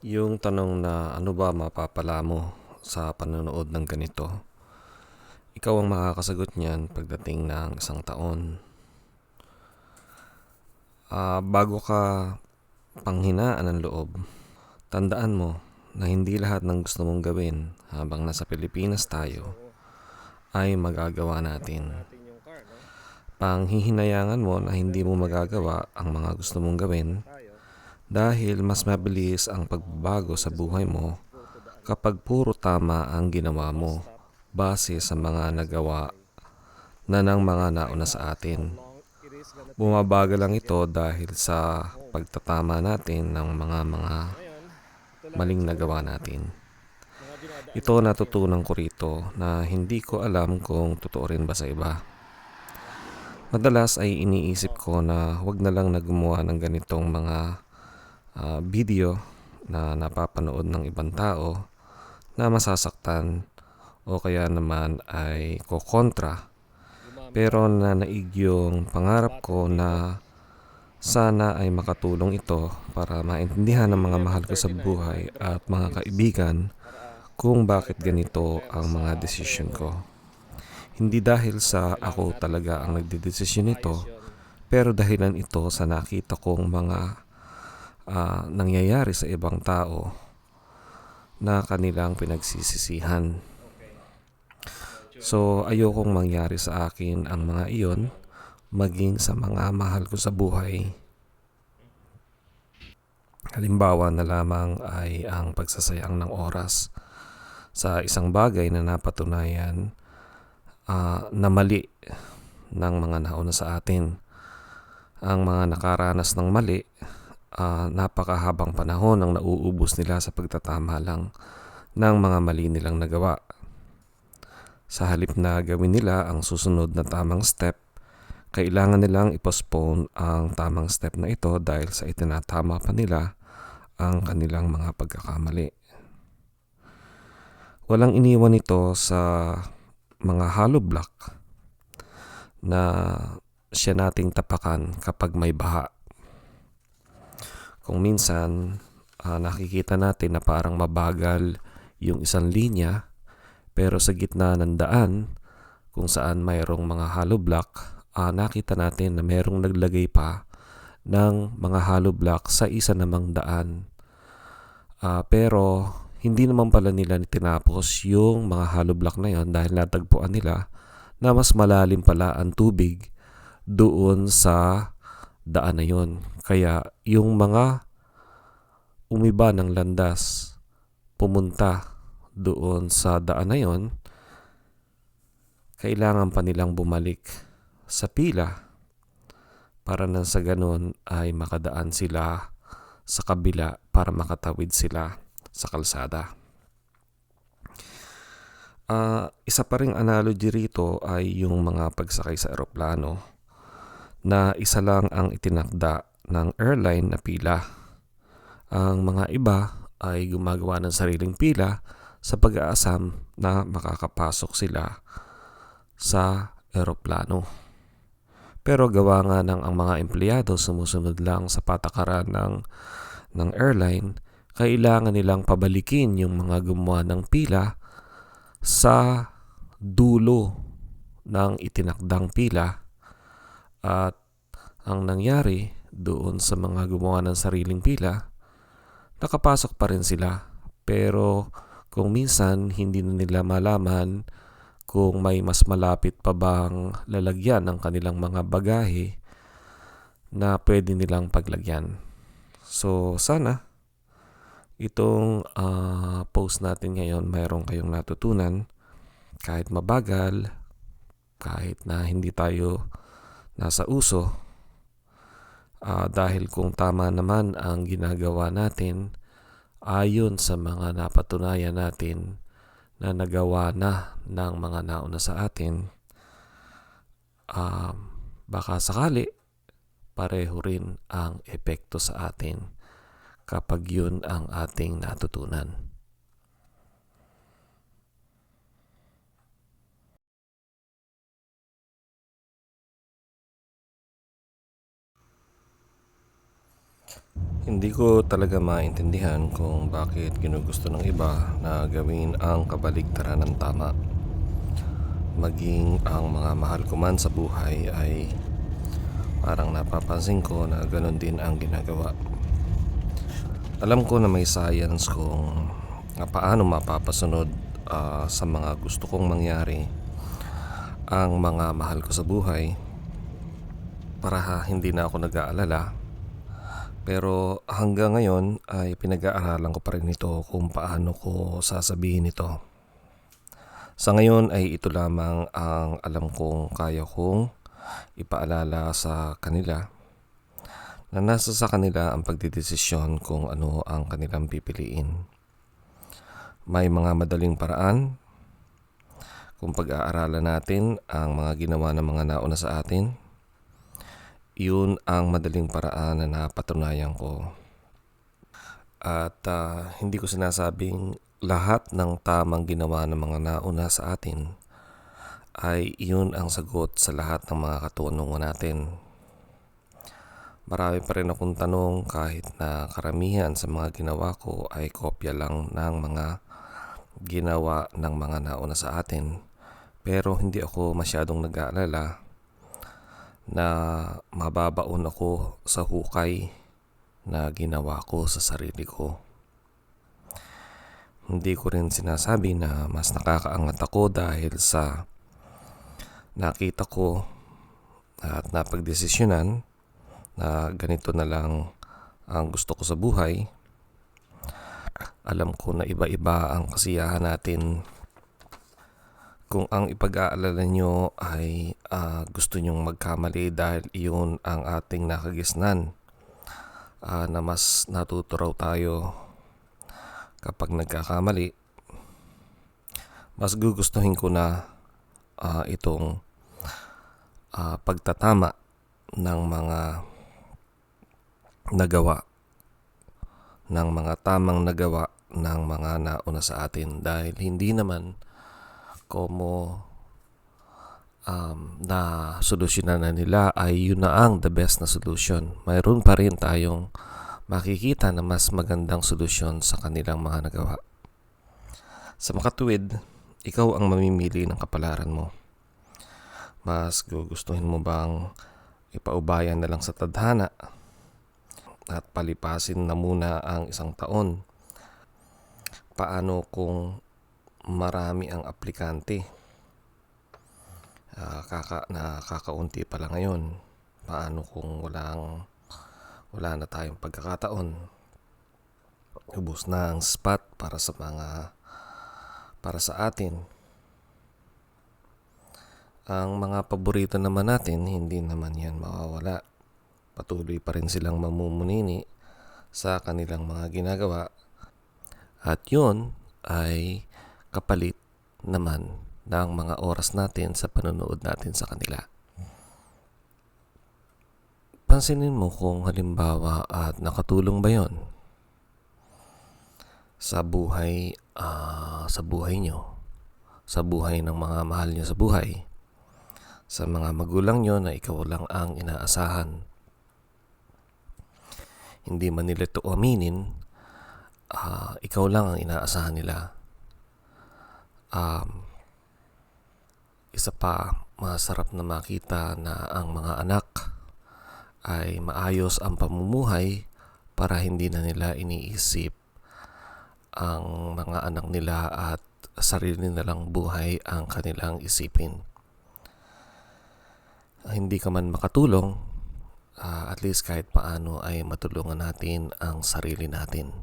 Yung tanong na ano ba mapapala mo sa panonood ng ganito, ikaw ang makakasagot niyan pagdating ng isang taon. Bago ka panghinaan ng loob, tandaan mo na hindi lahat ng gusto mong gawin habang nasa Pilipinas tayo ay magagawa natin. Panghihinayangan mo na hindi mo magagawa ang mga gusto mong gawin dahil mas mabilis ang pagbabago sa buhay mo kapag puro tama ang ginawa mo base sa mga nagawa na ng mga nauna sa atin. Bumabagal lang ito dahil sa pagtatama natin ng mga maling nagawa natin. Ito natutunan ko rito na hindi ko alam kung totoo rin ba sa iba. Madalas ay iniisip ko na wag na lang na gumawa ng ganitong mga video na napapanood ng ibang tao na masasaktan o kaya naman ay kokontra. Pero nanaig yung pangarap ko na sana ay makatulong ito para maintindihan ng mga mahal ko sa buhay at mga kaibigan kung bakit ganito ang mga desisyon ko. Hindi dahil sa ako talaga ang nagdedesisyon nito, pero dahilan ito sa nakita kong mga nangyayari sa ibang tao na kanilang pinagsisisihan. So ayokong mangyari sa akin ang mga iyon, maging sa mga mahal ko sa buhay. Halimbawa na lamang ay ang pagsasayang ng oras sa isang bagay na napatunayan na mali ng mga nauna sa atin. Ang mga nakaranas ng mali, napakahabang panahon ang nauubos nila sa pagtatama lang ng mga mali nilang nagawa. Sa halip na gawin nila ang susunod na tamang step, kailangan nilang i-postpone ang tamang step na ito dahil sa itinatama pa nila ang kanilang mga pagkakamali. Walang iniwan ito sa mga hollow block na siya nating tapakan kapag may baha. Kung minsan nakikita natin na parang mabagal yung isang linya, pero sa gitna ng daan kung saan mayroong mga hollow block, nakita natin na mayroong naglagay pa ng mga hollow block sa isa namang daan. Pero hindi naman pala nila tinapos yung mga hollow block na yon dahil natagpuan nila na mas malalim pala ang tubig doon sa daan na yon. Kaya yung mga umiba ng landas pumunta doon sa daan na yon, kailangan pa nilang bumalik sa pila para nang sa ganun ay makadaan sila sa kabila para makatawid sila sa kalsada. Isa pa ring analogy rito ay yung mga pagsakay sa eroplano na isa lang ang itinakda ng airline na pila. Ang mga iba ay gumagawa ng sariling pila sa pag-aasam na makakapasok sila sa eroplano. Pero gawa nga ng ang mga empleyado sumusunod lang sa patakaran ng airline, kailangan nilang pabalikin yung mga gumawa ng pila sa dulo ng itinakdang pila. At ang nangyari doon sa mga gumawa ng sariling pila, nakapasok pa rin sila. Pero kung minsan hindi na nila malaman kung may mas malapit pa bang lalagyan ng kanilang mga bagahe na pwede nilang paglagyan. So sana itong post natin ngayon mayroon kayong natutunan kahit mabagal, kahit na hindi tayo nasa uso. Dahil kung tama naman ang ginagawa natin ayon sa mga napatunayan natin na nagawa na ng mga nauna sa atin, baka sakali pareho rin ang epekto sa atin kapag yun ang ating natutunan. Hindi ko talaga maintindihan kung bakit ginugusto ng iba na gawin ang kabaligtaran ng tama. Maging ang mga mahal ko man sa buhay ay parang napapansin ko na ganun din ang ginagawa. Alam ko na may science kung paano mapapasunod sa mga gusto kong mangyari ang mga mahal ko sa buhay para hindi na ako nag-aalala. Pero hanggang ngayon ay pinag-aaralan ko pa rin ito kung paano ko sasabihin ito. Sa ngayon ay ito lamang ang alam kong kaya kong ipaalala sa kanila na nasa sa kanila ang pagdidesisyon kung ano ang kanilang pipiliin. May mga madaling paraan kung pag-aaralan natin ang mga ginawa ng mga nauna sa atin. Yun ang madaling paraan na napatunayan ko. At hindi ko sinasabing lahat ng tamang ginawa ng mga nauna sa atin ay yun ang sagot sa lahat ng mga katanungan natin. Marami pa rin akong tanong kahit na karamihan sa mga ginawa ko ay kopya lang ng mga ginawa ng mga nauna sa atin. Pero hindi ako masyadong nag-aalala na mababaon ako sa hukay na ginawa ko sa sarili ko. Hindi ko rin sinasabi na mas nakakaangat ako dahil sa nakita ko at napagdesisyonan na ganito na lang ang gusto ko sa buhay. Alam ko na iba-iba ang kasiyahan natin. Kung ang ipag-aalala nyo ay gusto nyong magkamali dahil iyon ang ating nakagisnan, na mas natuturaw tayo kapag nagkakamali, mas gugustuhin ko na itong pagtatama ng mga nagawa, ng mga tamang nagawa ng mga nauna sa atin, dahil hindi naman como na solusyonan na nila ay yun na ang the best na solution. Mayroon pa rin tayong makikita na mas magandang solusyon sa kanilang mga nagawa. Sa makatuwid, ikaw ang mamimili ng kapalaran mo. Mas gugustuhin mo bang ipaubayan na lang sa tadhana at palipasin na muna ang isang taon? Paano kung marami ang aplikante? Kakaunti pa lang ngayon. Paano kung wala na tayong pagkakataon? Ubos na ang spot para sa atin. Ang mga paborito naman natin, hindi naman yan mawawala. Patuloy pa rin silang mamumunini sa kanilang mga ginagawa. At yun ay kapalit naman ng mga oras natin sa panonood natin sa kanila. Pansinin mo kung halimbawa at nakatulong ba yon sa buhay nyo, sa buhay ng mga mahal nyo sa buhay, sa mga magulang nyo na ikaw lang ang inaasahan. Hindi man nila ito aminin, ikaw lang ang inaasahan nila. Isa pa, masarap na makita na ang mga anak ay maayos ang pamumuhay para hindi na nila iniisip ang mga anak nila at sarili nilang buhay ang kanilang isipin. Hindi ka man makatulong, at least kahit paano ay matulungan natin ang sarili natin.